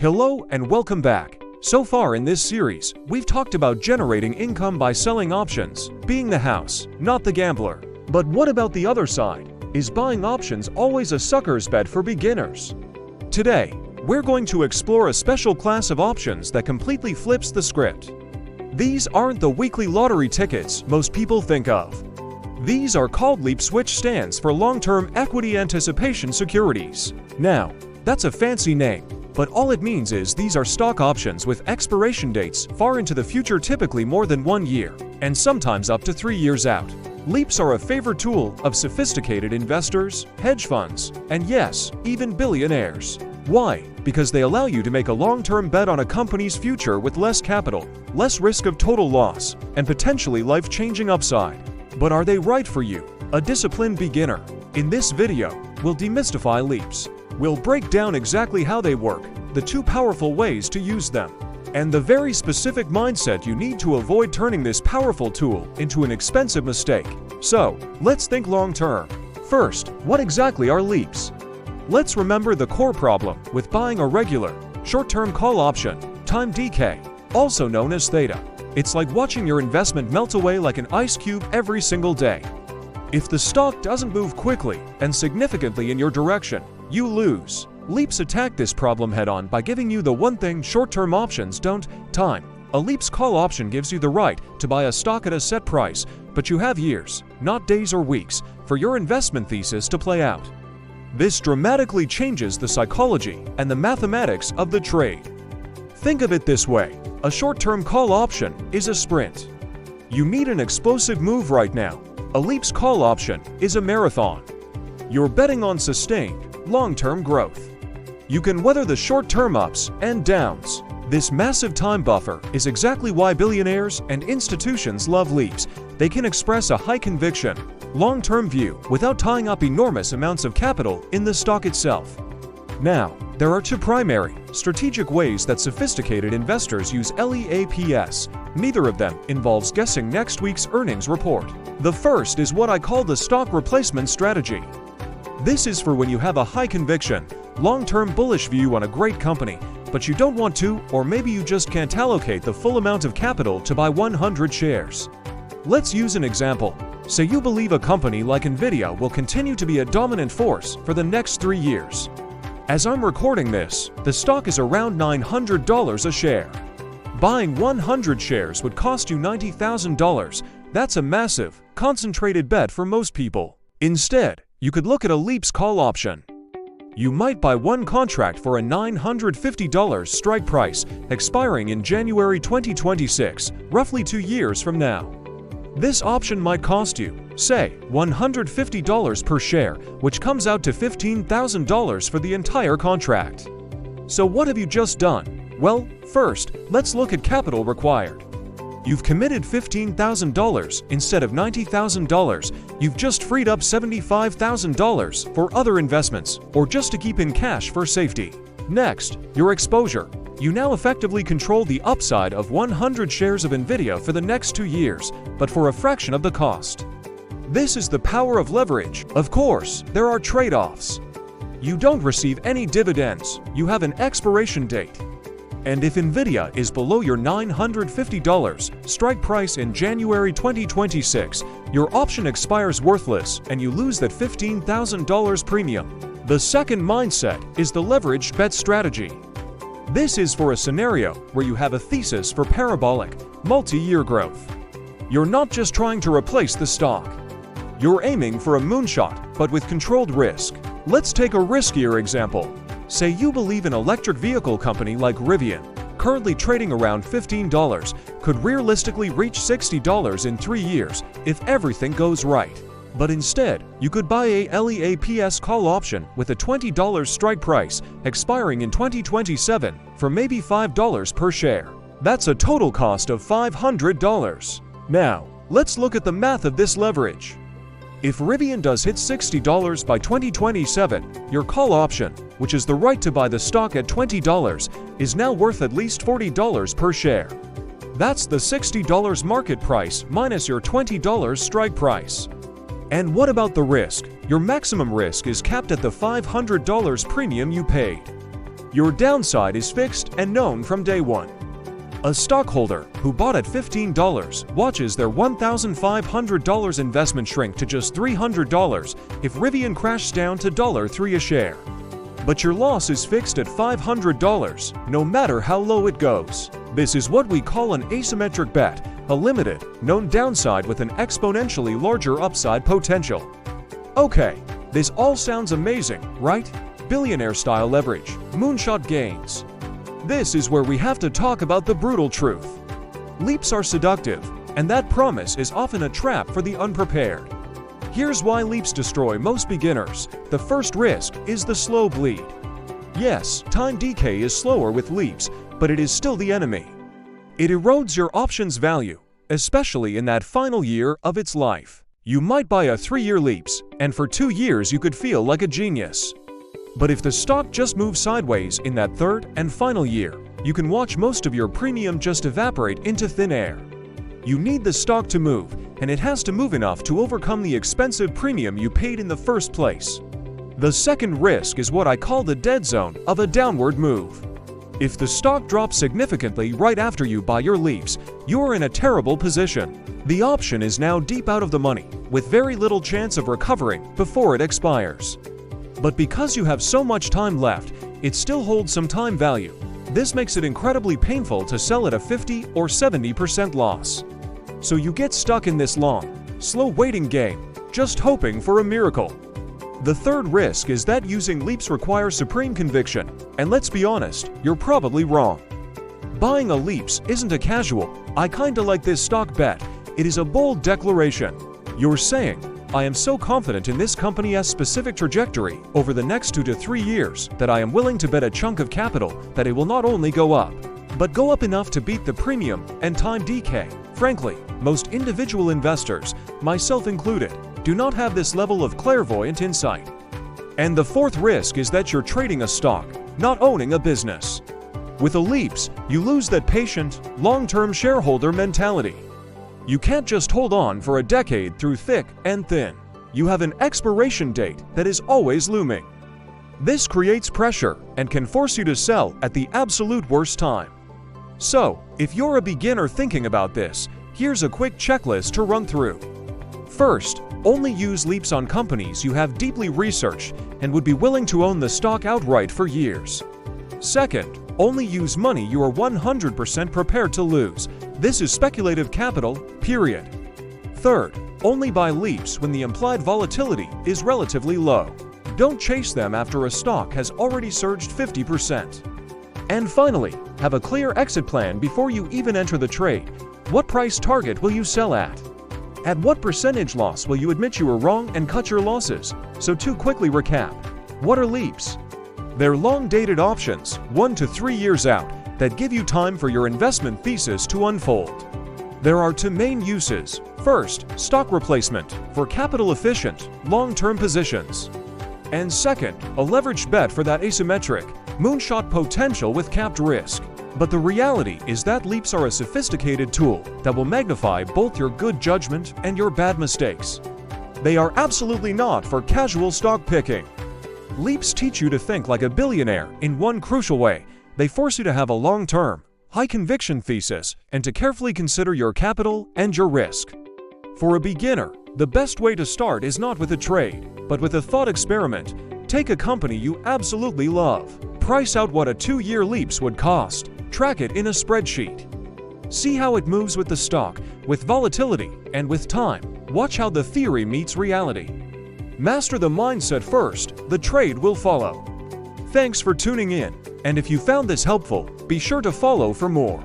Hello and welcome back. So far in this series, we've talked about generating income by selling options, being the house, not the gambler. But what about the other side? Is buying options always a sucker's bet for beginners? Today, we're going to explore a special class of options that completely flips the script. These aren't the weekly lottery tickets most people think of. These are called LEAPS, which stands for Long-Term Equity Anticipation Securities. Now, that's a fancy name, but all it means is these are stock options with expiration dates far into the future, typically more than 1 year, and sometimes up to 3 years out. LEAPS are a favorite tool of sophisticated investors, hedge funds, and yes, even billionaires. Why? Because they allow you to make a long-term bet on a company's future with less capital, less risk of total loss, and potentially life-changing upside. But are they right for you, a disciplined beginner? In this video, we'll demystify LEAPS. We'll break down exactly how they work, the 2 powerful ways to use them, and the very specific mindset you need to avoid turning this powerful tool into an expensive mistake. So, let's think long-term. First, what exactly are LEAPS? Let's remember the core problem with buying a regular, short-term call option, time decay, also known as theta. It's like watching your investment melt away like an ice cube every single day. If the stock doesn't move quickly and significantly in your direction, you lose. LEAPS attack this problem head-on by giving you the one thing short-term options don't: time. A LEAPS call option gives you the right to buy a stock at a set price, but you have years, not days or weeks, for your investment thesis to play out. This dramatically changes the psychology and the mathematics of the trade. Think of it this way: a short-term call option is a sprint. You need an explosive move right now. A LEAPS call option is a marathon. You're betting on sustained, long-term growth. You can weather the short-term ups and downs. This massive time buffer is exactly why billionaires and institutions love LEAPS. They can express a high-conviction, long-term view without tying up enormous amounts of capital in the stock itself. Now, there are 2 primary, strategic ways that sophisticated investors use LEAPS. Neither of them involves guessing next week's earnings report. The first is what I call the stock replacement strategy. This is for when you have a high-conviction, long-term bullish view on a great company, but you don't want to, or maybe you just can't allocate the full amount of capital to buy 100 shares. Let's use an example. Say you believe a company like Nvidia will continue to be a dominant force for the next 3 years. As I'm recording this, the stock is around $900 a share. Buying 100 shares would cost you $90,000. That's a massive, concentrated bet for most people. Instead, you could look at a LEAPS call option. You might buy one contract for a $950 strike price, expiring in January 2026, roughly 2 years from now. This option might cost you, say, $150 per share, which comes out to $15,000 for the entire contract. So what have you just done? Well, first, let's look at capital required. You've committed $15,000 instead of $90,000. You've just freed up $75,000 for other investments, or just to keep in cash for safety. Next, your exposure. You now effectively control the upside of 100 shares of Nvidia for the next 2 years, but for a fraction of the cost. This is the power of leverage. Of course, there are trade-offs. You don't receive any dividends. You have an expiration date. And if Nvidia is below your $950 strike price in January 2026, your option expires worthless and you lose that $15,000 premium. The second mindset is the leveraged bet strategy. This is for a scenario where you have a thesis for parabolic, multi-year growth. You're not just trying to replace the stock. You're aiming for a moonshot, but with controlled risk. Let's take a riskier example. Say you believe an electric vehicle company like Rivian, currently trading around $15, could realistically reach $60 in 3 years if everything goes right. But instead, you could buy a LEAPS call option with a $20 strike price, expiring in 2027, for maybe $5 per share. That's a total cost of $500. Now, let's look at the math of this leverage. If Rivian does hit $60 by 2027, your call option, which is the right to buy the stock at $20, is now worth at least $40 per share. That's the $60 market price minus your $20 strike price. And what about the risk? Your maximum risk is capped at the $500 premium you paid. Your downside is fixed and known from day one. A stockholder who bought at $15 watches their $1,500 investment shrink to just $300 if Rivian crashes down to $3 a share. But your loss is fixed at $500, no matter how low it goes. This is what we call an asymmetric bet, a limited, known downside with an exponentially larger upside potential. Okay, this all sounds amazing, right? Billionaire-style leverage, moonshot gains. This is where we have to talk about the brutal truth. Leaps are seductive, and that promise is often a trap for the unprepared. Here's why leaps destroy most beginners. The first risk is the slow bleed. Yes, time decay is slower with leaps, but it is still the enemy. It erodes your option's value, especially in that final year of its life. You might buy a 3-year leaps, and for 2 years you could feel like a genius. But if the stock just moves sideways in that third and final year, you can watch most of your premium just evaporate into thin air. You need the stock to move, and it has to move enough to overcome the expensive premium you paid in the first place. The second risk is what I call the dead zone of a downward move. If the stock drops significantly right after you buy your leaps, you're in a terrible position. The option is now deep out of the money, with very little chance of recovering before it expires. But because you have so much time left, it still holds some time value. This makes it incredibly painful to sell at a 50 or 70% loss. So you get stuck in this long, slow waiting game, just hoping for a miracle. The third risk is that using leaps requires supreme conviction, and let's be honest, you're probably wrong. Buying a leaps isn't a casual, "I kinda like this stock" bet. It is a bold declaration. You're saying, "I am so confident in this company's specific trajectory over the next 2 to 3 years that I am willing to bet a chunk of capital that it will not only go up, but go up enough to beat the premium and time decay." Frankly, most individual investors, myself included, do not have this level of clairvoyant insight. And the fourth risk is that you're trading a stock, not owning a business. With a leaps, you lose that patient, long-term shareholder mentality. You can't just hold on for a decade through thick and thin. You have an expiration date that is always looming. This creates pressure and can force you to sell at the absolute worst time. So, if you're a beginner thinking about this, here's a quick checklist to run through. First, only use leaps on companies you have deeply researched and would be willing to own the stock outright for years. Second, only use money you are 100% prepared to lose. This is speculative capital, period. Third, only buy leaps when the implied volatility is relatively low. Don't chase them after a stock has already surged 50%. And finally, have a clear exit plan before you even enter the trade. What price target will you sell at? At what percentage loss will you admit you were wrong and cut your losses? So to quickly recap, what are leaps? They're long-dated options, 1 to 3 years out, that give you time for your investment thesis to unfold. There are 2 main uses. First, stock replacement for capital-efficient, long-term positions. And second, a leveraged bet for that asymmetric, moonshot potential with capped risk. But the reality is that leaps are a sophisticated tool that will magnify both your good judgment and your bad mistakes. They are absolutely not for casual stock picking. Leaps teach you to think like a billionaire in one crucial way. They force you to have a long-term, high-conviction thesis and to carefully consider your capital and your risk. For a beginner, the best way to start is not with a trade, but with a thought experiment. Take a company you absolutely love. Price out what a 2-year leaps would cost. Track it in a spreadsheet. See how it moves with the stock, with volatility, and with time. Watch how the theory meets reality. Master the mindset first, the trade will follow. Thanks for tuning in, and if you found this helpful, be sure to follow for more.